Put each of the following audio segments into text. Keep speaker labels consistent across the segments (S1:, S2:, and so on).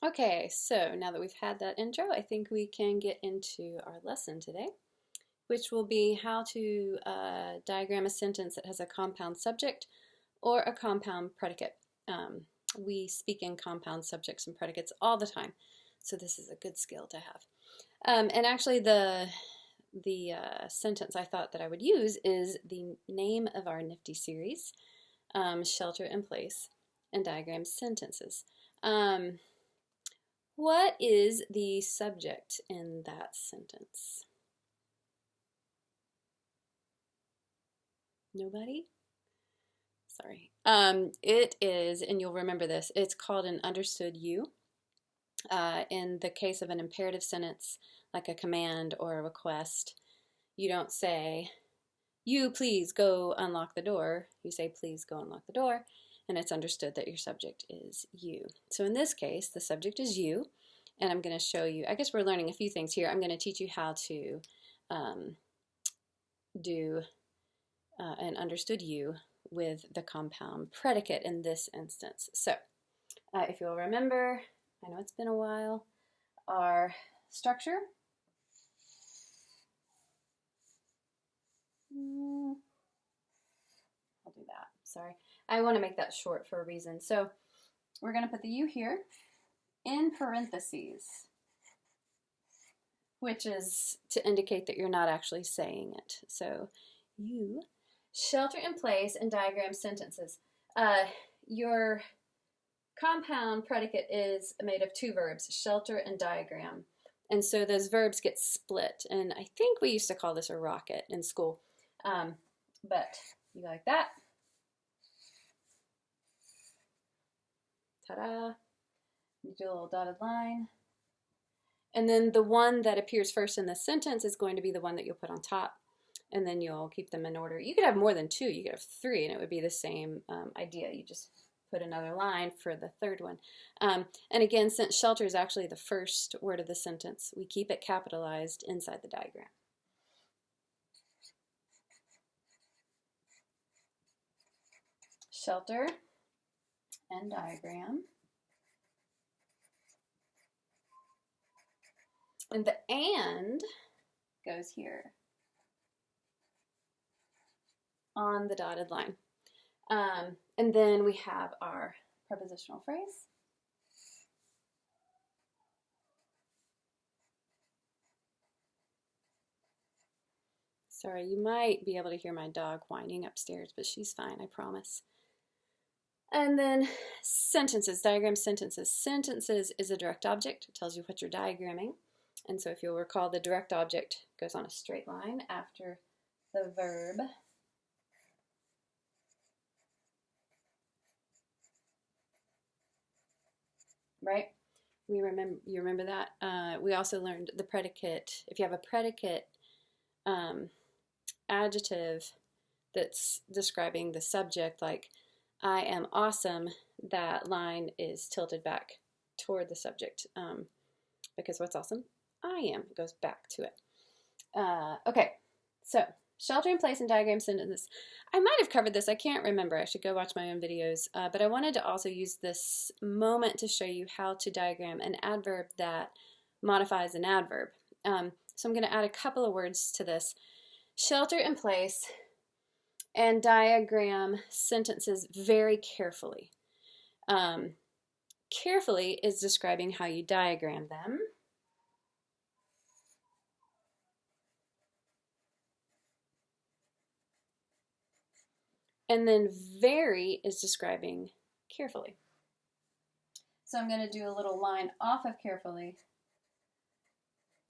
S1: Okay, so now that we've had that intro, I think we can get into our lesson today, which will be how to diagram a sentence that has a compound subject or a compound predicate. We speak in compound subjects and predicates all the time, so this is a good skill to have. And actually the sentence I thought that I would use is the name of our nifty series, Shelter in Place and Diagram Sentences. What is the subject in that sentence? Nobody? Sorry. It is, and you'll remember this, it's called an understood you. In the case of an imperative sentence, like a command or a request, you don't say, you please go unlock the door. You say, please go unlock the door, and it's understood that your subject is you. So in this case, the subject is you, and I'm going to show you, I guess we're learning a few things here. I'm going to teach you how to do an understood you with the compound predicate in this instance. So if you'll remember, I know it's been a while, our structure. I'll do that, sorry. I want to make that short for a reason. So we're going to put the you here in parentheses, which is to indicate that you're not actually saying it. So you shelter in place and diagram sentences. Your compound predicate is made of two verbs, shelter and diagram. And so those verbs get split. And I think we used to call this a rocket in school. But you like that? Ta-da! You do a little dotted line. And then the one that appears first in the sentence is going to be the one that you'll put on top. And then you'll keep them in order. You could have more than two. You could have three, and it would be the same idea. You just put another line for the third one. And again, since shelter is actually the first word of the sentence, we keep it capitalized inside the diagram. Shelter and diagram. And the and goes here on the dotted line. And then we have our prepositional phrase. Sorry, you might be able to hear my dog whining upstairs, but she's fine, I promise. And then sentences, diagram sentences. Sentences is a direct object. It tells you what you're diagramming. And so if you'll recall, the direct object goes on a straight line after the verb. Right? You remember that? We also learned the predicate. If you have a predicate adjective that's describing the subject, like I am awesome, that line is tilted back toward the subject because what's awesome? I am. It goes back to it. Okay, so shelter in place and diagram sentences. I might have covered this. I can't remember. I should go watch my own videos. But I wanted to also use this moment to show you how to diagram an adverb that modifies an adverb. So I'm going to add a couple of words to this. Shelter in place and diagram sentences very carefully. Carefully is describing how you diagram them. And then very is describing carefully. So I'm going to do a little line off of carefully.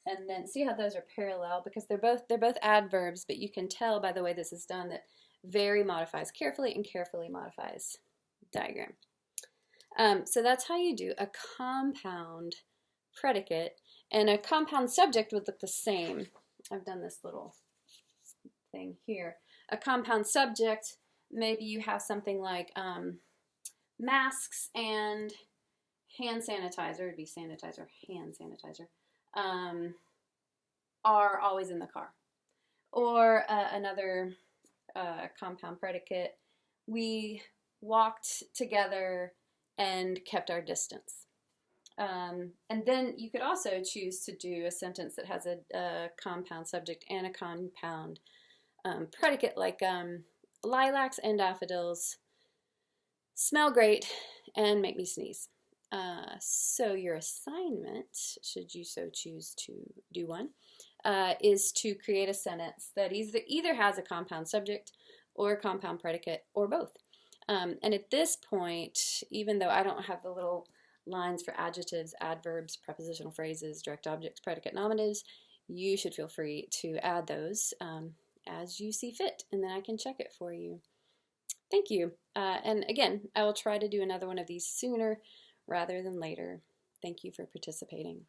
S1: And then see how those are parallel because they're both adverbs, but you can tell by the way this is done that very modifies carefully and carefully modifies diagram. So that's how you do a compound predicate, and a compound subject would look the same. I've done this little thing here. A compound subject, maybe you have something like masks and hand sanitizer, it'd be sanitizer, hand sanitizer, are always in the car. Or another compound predicate, we walked together and kept our distance. And then you could also choose to do a sentence that has a compound subject and a compound predicate, like lilacs and daffodils smell great and make me sneeze. So your assignment, should you so choose to do one, is to create a sentence that either has a compound subject or a compound predicate or both. And at this point, even though I don't have the little lines for adjectives, adverbs, prepositional phrases, direct objects, predicate, nominatives, you should feel free to add those as you see fit, and then I can check it for you. Thank you. And again, I will try to do another one of these sooner rather than later. Thank you for participating.